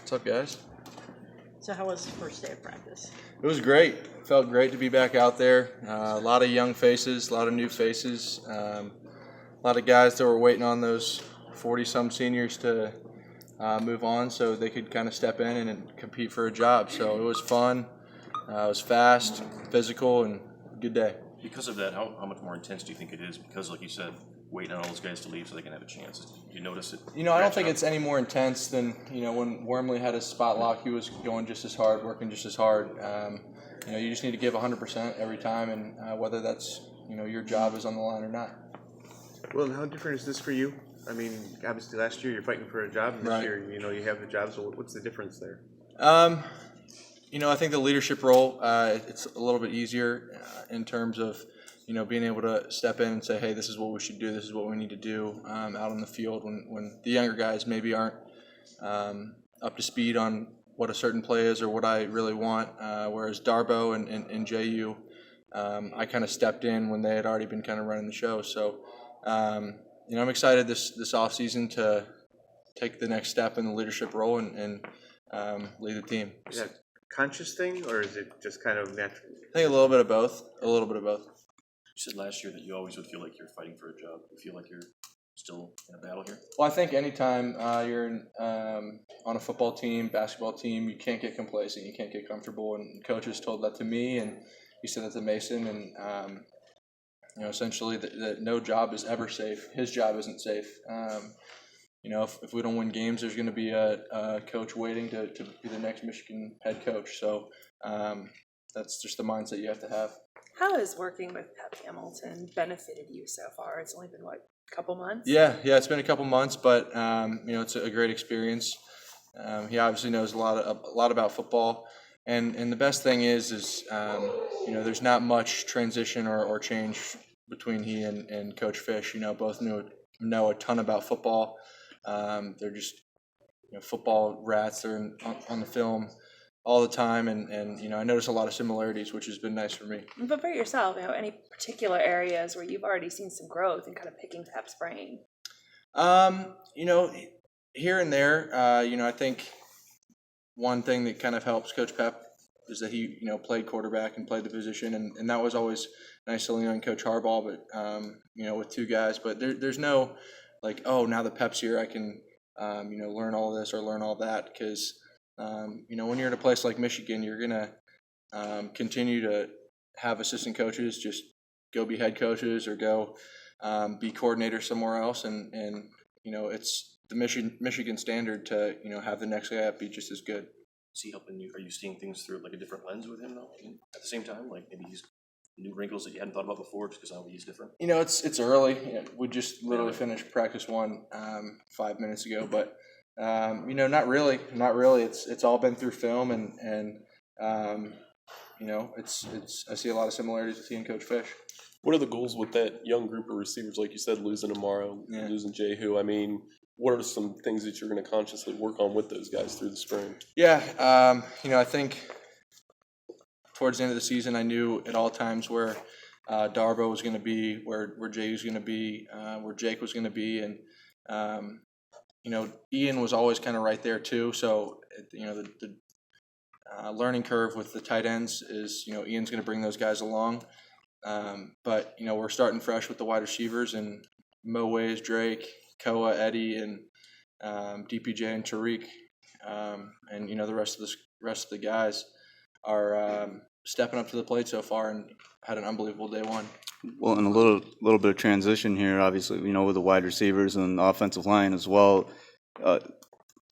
What's up, guys? So how was the first day of practice? It was great. It felt great to be back out there. A lot of young faces, a lot of new faces, a lot of guys that were waiting on those 40-some seniors to move on so they could kind of step in and compete for a job. So it was fun. It was fast, physical, and good day. Because of that, how much more intense do you think it is? Because, like you said, waiting on all those guys to leave so they can have a chance. Do you notice it? I don't think it's any more intense than, when Wormley had his spot lock, he was going just as hard, working just as hard. You just need to give 100% every time, and whether that's, your job is on the line or not. Well, and how different is this for you? I mean, obviously last year you're fighting for a job, and this year, you have the job, so what's the difference there? I think the leadership role, it's a little bit easier in terms of, being able to step in and say, hey, this is what we should do, this is what we need to do out on the field when the younger guys maybe aren't up to speed on what a certain play is or what I really want, whereas Darbo and JU, I kind of stepped in when they had already been kind of running the show. So, I'm excited this offseason to take the next step in the leadership role and lead the team. Is that a conscious thing, or is it just kind of natural? I think a little bit of both. You said last year that you always would feel like you're fighting for a job. You feel like you're still in a battle here? Well, I think anytime you're on a football team, basketball team, you can't get complacent. You can't get comfortable. And coaches told that to me, and he said that to Mason. And, essentially that no job is ever safe. His job isn't safe. If we don't win games, there's going to be a coach waiting to be the next Michigan head coach. So that's just the mindset you have to have. How has working with Pep Hamilton benefited you so far? It's only been, a couple months? Yeah, it's been a couple months, but, it's a great experience. He obviously knows a lot about football. And the best thing is there's not much transition or change between he and Coach Fish. Both know a ton about football. They're just football rats. They're on the film all the time, and I notice a lot of similarities, which has been nice for me. But for yourself, any particular areas where you've already seen some growth and kind of picking Pep's brain? Here and there, I think one thing that kind of helps Coach Pep is that he, played quarterback and played the position, and that was always nice to lean on Coach Harbaugh, but, with two guys. But there's no, now that Pep's here, I can, learn all this or learn all that, because, when you're in a place like Michigan, you're going to continue to have assistant coaches just go be head coaches or go be coordinator somewhere else, and it's the Michigan standard to, have the next guy up be just as good. Is he helping you? Are you seeing things through a different lens with him though? At the same time, maybe he's new wrinkles that you hadn't thought about before, just because he's different. It's early. We just literally finished practice 1 5 minutes ago, but not really. It's all been through film, and it's I see a lot of similarities with he and Coach Fish. What are the goals with that young group of receivers? Like you said, losing Amaro, losing Jehu. I mean, what are some things that you're going to consciously work on with those guys through the spring? Yeah, I think towards the end of the season, I knew at all times where Darbo was going to be, where Jay was going to be, where Jake was going to be, and Ian was always kind of right there too. So the learning curve with the tight ends is Ian's going to bring those guys along, but we're starting fresh with the wide receivers and Mo Ways, Drake, Koa, Eddie, and DPJ and Tariq, and the rest of the guys are stepping up to the plate so far and had an unbelievable day one. Well, and a little bit of transition here, obviously, with the wide receivers and the offensive line as well.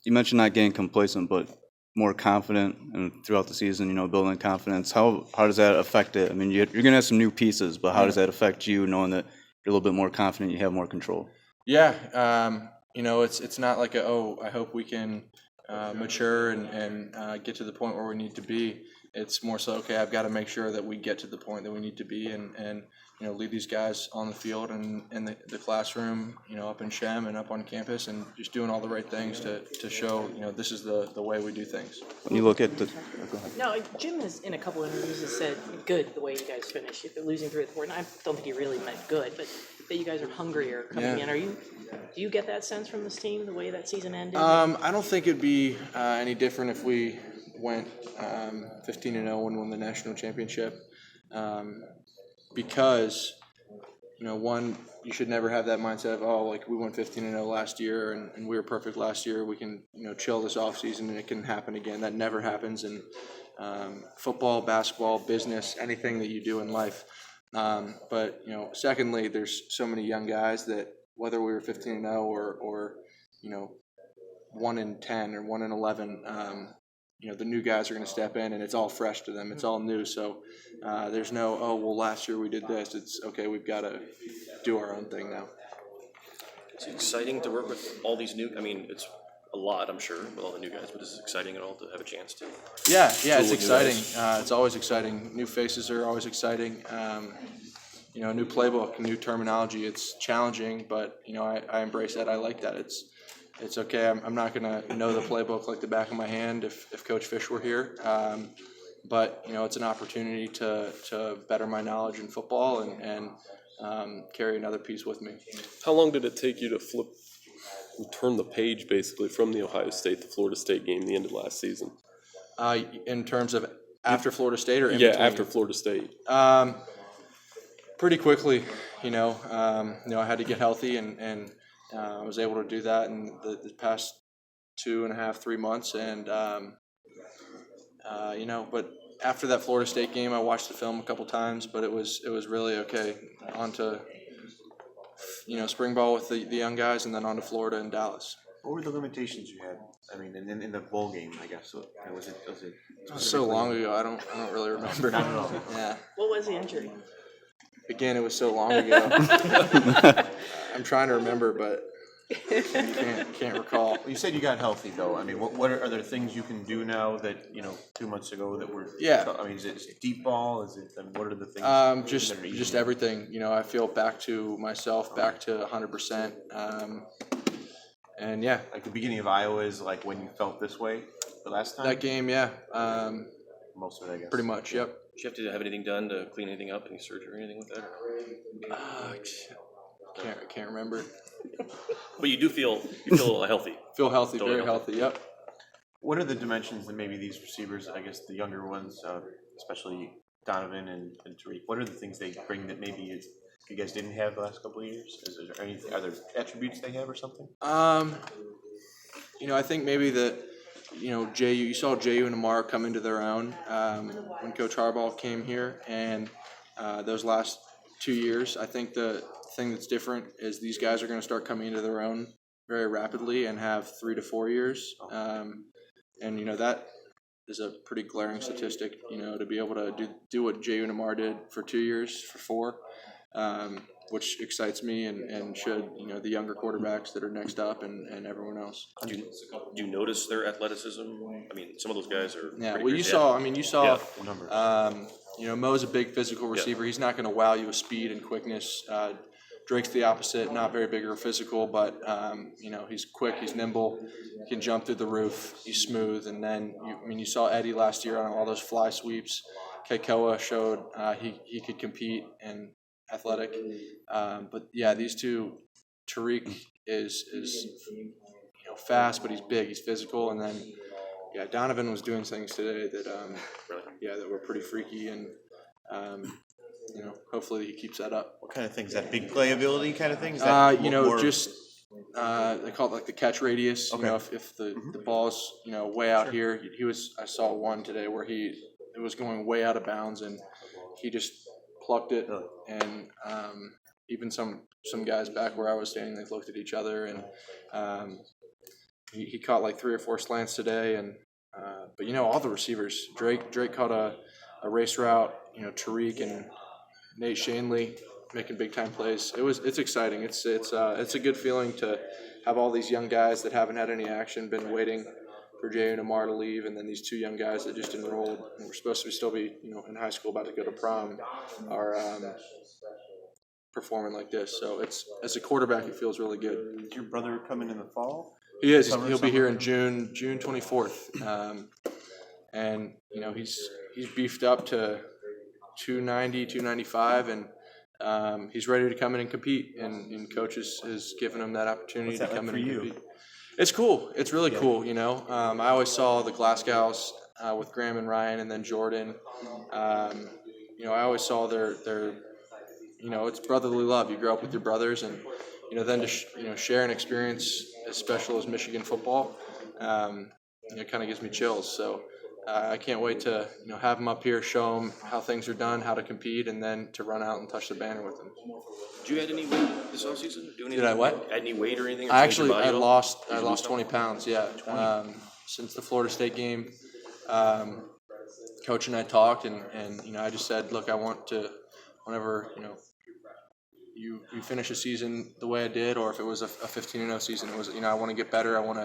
You mentioned not getting complacent, but more confident, and throughout the season, building confidence. How does that affect it? I mean, you're going to have some new pieces, but how does that affect you, knowing that you're a little bit more confident, you have more control? Yeah, it's not like I hope we can mature and get to the point where we need to be. It's more so, okay, I've got to make sure that we get to the point that we need to be and lead these guys on the field and in the classroom, up in Shem and up on campus, and just doing all the right things to show, this is the way we do things. When you look at the... Go ahead. No, Jim has, in a couple of interviews, has said good the way you guys finished. If you're losing 3 or 4, and I don't think he really meant good, but that you guys are hungrier coming in. Do you get that sense from this team, the way that season ended? I don't think it'd be any different if we went 15-0 and won the national championship, because one, you should never have that mindset of like we went 15-0 last year and we were perfect last year. We can chill this off season and it can happen again. That never happens in football, basketball, business, anything that you do in life. But secondly, there's so many young guys that whether we were 15-0 or 1-10 or 1-11, the new guys are going to step in and it's all fresh to them. It's all new. So there's no, last year we did this. It's okay. We've got to do our own thing now. It's exciting to work with all these new, it's a lot, I'm sure, with all the new guys, but is it exciting at all to have a chance to? Yeah, it's exciting. It's always exciting. New faces are always exciting. New playbook, new terminology. It's challenging, but I embrace that. I like that. It's okay. I'm not gonna know the playbook like the back of my hand if Coach Fish were here, but it's an opportunity to better my knowledge in football and carry another piece with me. How long did it take you to flip and turn the page basically from the Ohio State to Florida State game the end of last season? In terms of after Florida State or in between? After Florida State. Pretty quickly, I had to get healthy and I was able to do that in the past 2.5-3 months, and but after that Florida State game, I watched the film a couple times, but it was really okay. On to spring ball with the young guys, and then on to Florida and Dallas. What were the limitations you had? In the bowl game, I guess. So, was it so long ago? I don't really remember. Not at all. Yeah. What was the injury? Again, it was so long ago. I'm trying to remember, but can't recall. You said you got healthy, though. What are there things you can do now that 2 months ago that were? Yeah. Is it deep ball? Is it? What are the things? Just everything. I feel back to myself, back to 100%. And yeah, like the beginning of Iowa is like when you felt this way the last time. That game, yeah. Most of it, I guess. Pretty much, yep. Did you have to have anything done to clean anything up, any surgery or anything with that? Can't remember. But you feel healthy. Feel healthy, Totally very healthy. Yep. What are the dimensions that maybe these receivers, I guess the younger ones, especially Donovan and Tariq, what are the things they bring that maybe you guys didn't have the last couple of years? Is there anything? Are there attributes they have or something? I think maybe that. You saw J.U. and Amar come into their own when Coach Harbaugh came here, and those last 2 years, I think the thing that's different is these guys are going to start coming into their own very rapidly and have 3 to 4 years, and that is a pretty glaring statistic. To be able to do what J.U. and Amar did for 2 years, for 4. Which excites me and should, the younger quarterbacks that are next up and everyone else. Do you notice their athleticism? Some of those guys are. Yeah, well, you saw. Yeah. Mo's a big physical receiver. He's not going to wow you with speed and quickness. Drake's the opposite, not very big or physical, but he's quick, he's nimble, he can jump through the roof, he's smooth. And then you saw Eddie last year on all those fly sweeps. Keikoa showed he could compete and athletic. But yeah, these two, Tariq is fast, but he's big, he's physical, and then Donovan was doing things today that that were pretty freaky, and hopefully he keeps that up. What kind of things? That big playability kind of things? They call it like the catch radius. Okay. If the ball's way out here, I saw one today where it was going way out of bounds and he just plucked it, and even some guys back where I was standing, they looked at each other, and he caught like 3 or 4 slants today, and but all the receivers, Drake caught a race route, Tariq and Nate Shanley making big time plays. It's exciting. It's a good feeling to have all these young guys that haven't had any action, been waiting for Jay and Amar to leave, and then these 2 young guys that just enrolled and were supposed to still be in high school, about to go to prom, are performing like this. So as a quarterback, it feels really good. Did your brother come in the fall? He is. He'll be here in June 24th, and he's beefed up to 290, 295, and he's ready to come in and compete, and coach is giving him that opportunity What's that to come like in for and you? compete. It's cool. It's really cool. You know, I always saw the Glasgows with Graham and Ryan, and then Jordan. You know, I always saw their you know, it's brotherly love. You grow up with your brothers, and you know, then to you know, share an experience as special as Michigan football, you know, it kind of gives me chills. So I can't wait to, you know, have them up here, show them how things are done, how to compete, and then to run out and touch the banner with them. Did you add any weight this offseason? Do anything? Did I what? Add any weight or anything? Or I change your actually body I at all? lost Did you lose 20 pounds. Yeah, since the Florida State game. Coach and I talked, and you know, I just said, look, I want to, whenever you know, you finish a season the way I did, or if it was a 15-0 season, it was, you know, I want to get better. I want to